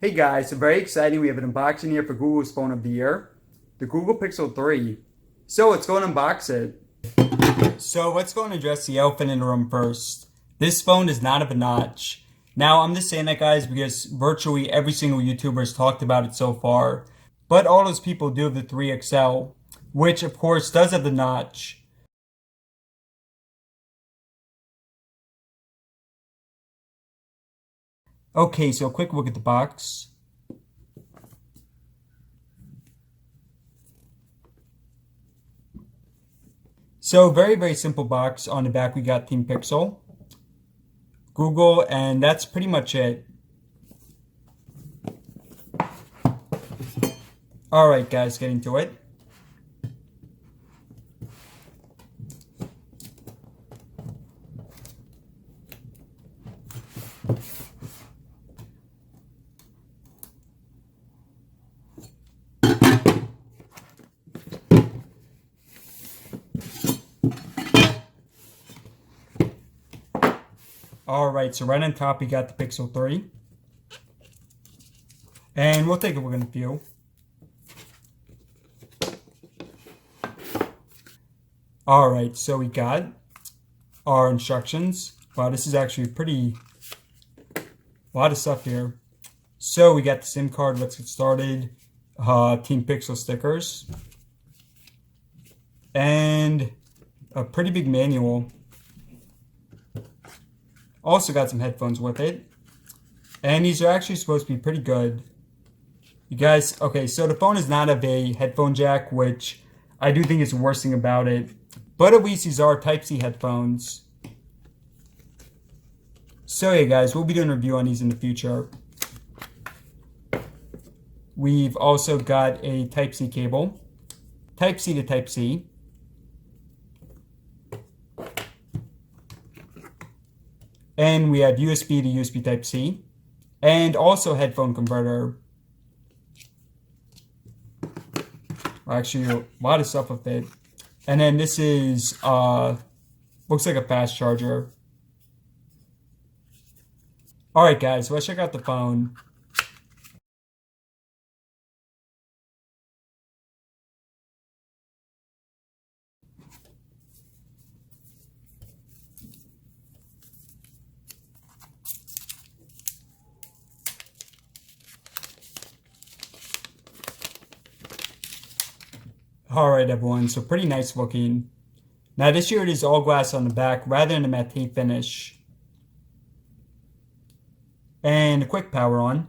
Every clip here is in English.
Hey guys, so very exciting. We have an unboxing here for Google's phone of the year, the Google Pixel 3. So let's go and unbox it. So let's go and address the elephant in the room first. This phone does not have a notch. Now I'm just saying that guys because virtually every single YouTuber has talked about it so far. But all those people do have the 3XL, which of course does have the notch. Okay, so a quick look at the box. So very simple box. On the back we got Team Pixel, Google, and that's pretty much it. Alright guys, getting to it. Alright, so right on top we got the Pixel 3. And we'll take a look in a few. Alright, so we got our instructions. Wow, this is actually a lot of stuff here. So we got the SIM card, let's get started. Team Pixel stickers. And a pretty big manual. Also got some headphones with it. And these are actually supposed to be pretty good. You guys, okay, so the phone does not have a headphone jack, which I do think is the worst thing about it. But at least these are Type-C headphones. So yeah guys, we'll be doing a review on these in the future. We've also got a Type-C cable. Type-C to Type-C. And we have USB to USB Type-C. And also headphone converter. Actually, a lot of stuff with it. And then this is, looks like a fast charger. Alright guys, so let's check out the phone. Alright everyone, so pretty nice looking. Now this year it is all glass on the back rather than a matte finish. And a quick power on.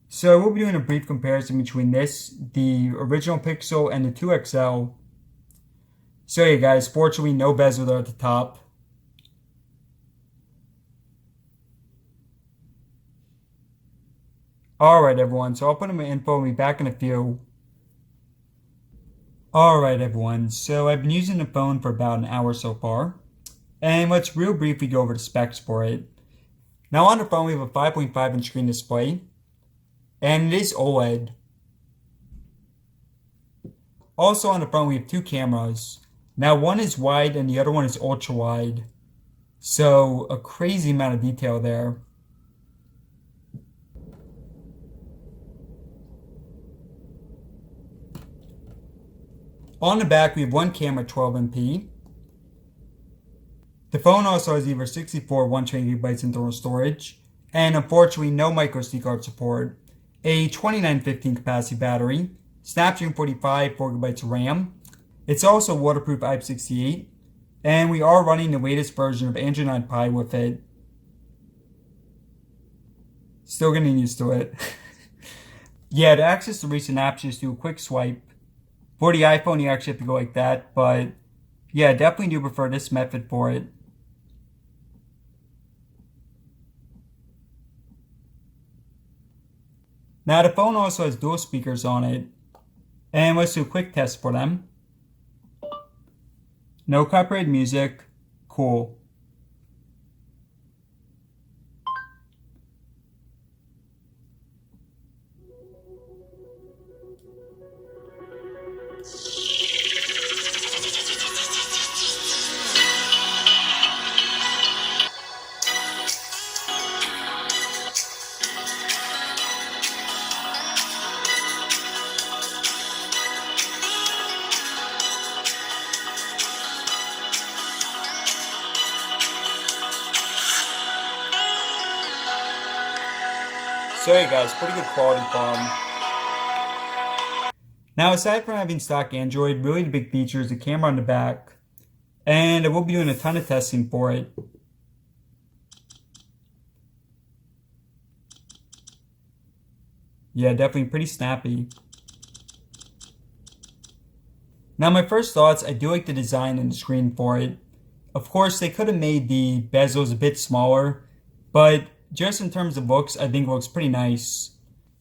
So we'll be doing a brief comparison between this, the original Pixel, and the 2XL. So yeah guys, fortunately no bezel there at the top. Alright everyone, so I'll put in my info and be back in a few. Alright everyone, so I've been using the phone for about an hour so far. And let's real briefly go over the specs for it. Now on the phone we have a 5.5 inch screen display. And it is OLED. Also on the phone we have two cameras. Now one is wide and the other one is ultra wide. So a crazy amount of detail there. On the back, we have one camera, 12MP. The phone also has either 64 or 128GB internal storage, and unfortunately no micro SD card support, a 2915 capacity battery, Snapdragon 45, 4GB of RAM. It's also waterproof IP68, and we are running the latest version of Android 9 Pie with it. Still getting used to it. Yeah, to access the recent apps, just do a quick swipe. For the iPhone, you actually have to go like that, but yeah, definitely do prefer this method for it. Now, the phone also has dual speakers on it, and let's do a quick test for them. No copyrighted music, cool. So yeah guys, pretty good quality phone. Now aside from having stock Android, really the big feature is the camera on the back. And I will be doing a ton of testing for it. Yeah, definitely pretty snappy. Now my first thoughts, I do like the design and the screen for it. Of course, they could have made the bezels a bit smaller, but just in terms of looks, I think it looks pretty nice.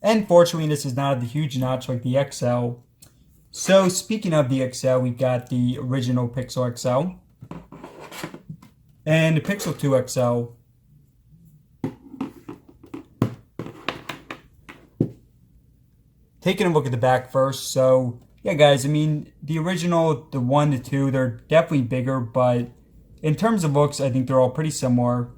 And fortunately, this is not a huge notch like the XL. So speaking of the XL, we got the original Pixel XL and the Pixel 2 XL. Taking a look at the back first, so yeah guys, I mean, the original, the 1, the 2, they're definitely bigger, but in terms of looks, I think they're all pretty similar.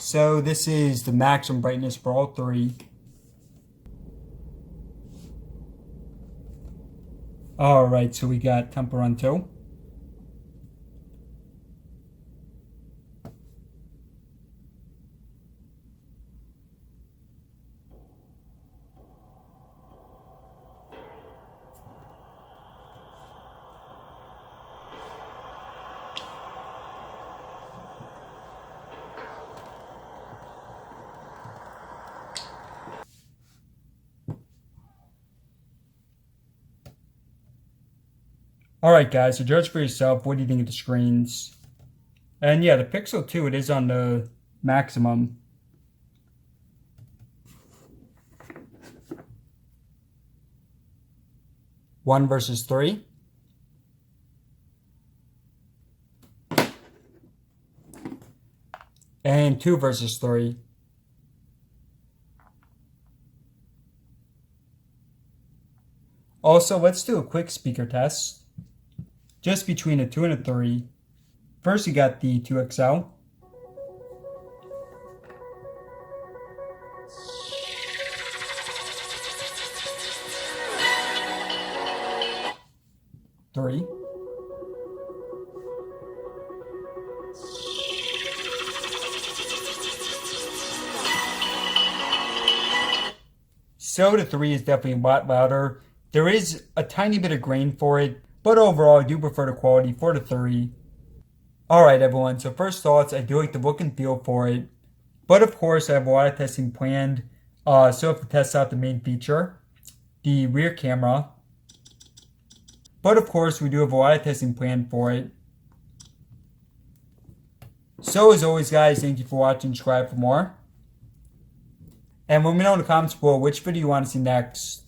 So this is the maximum brightness for all three. Alright, so we got Temple Run 2. Alright guys, so judge for yourself. What do you think of the screens? And yeah, the Pixel 2, it is on the maximum. One versus three. And 2 versus 3. Also, let's do a quick speaker test. Just between a 2 and a 3. First, you got the 2XL. Three. So the 3 is definitely a lot louder. There is a tiny bit of grain for it, but overall I do prefer the quality for the 3. Alright everyone, so first thoughts, I do like the look and feel for it. But of course I have a lot of testing planned. So I have to test out the main feature, the rear camera. But of course we do have a lot of testing planned for it. So as always guys, thank you for watching, subscribe for more. And let me know in the comments below which video you want to see next.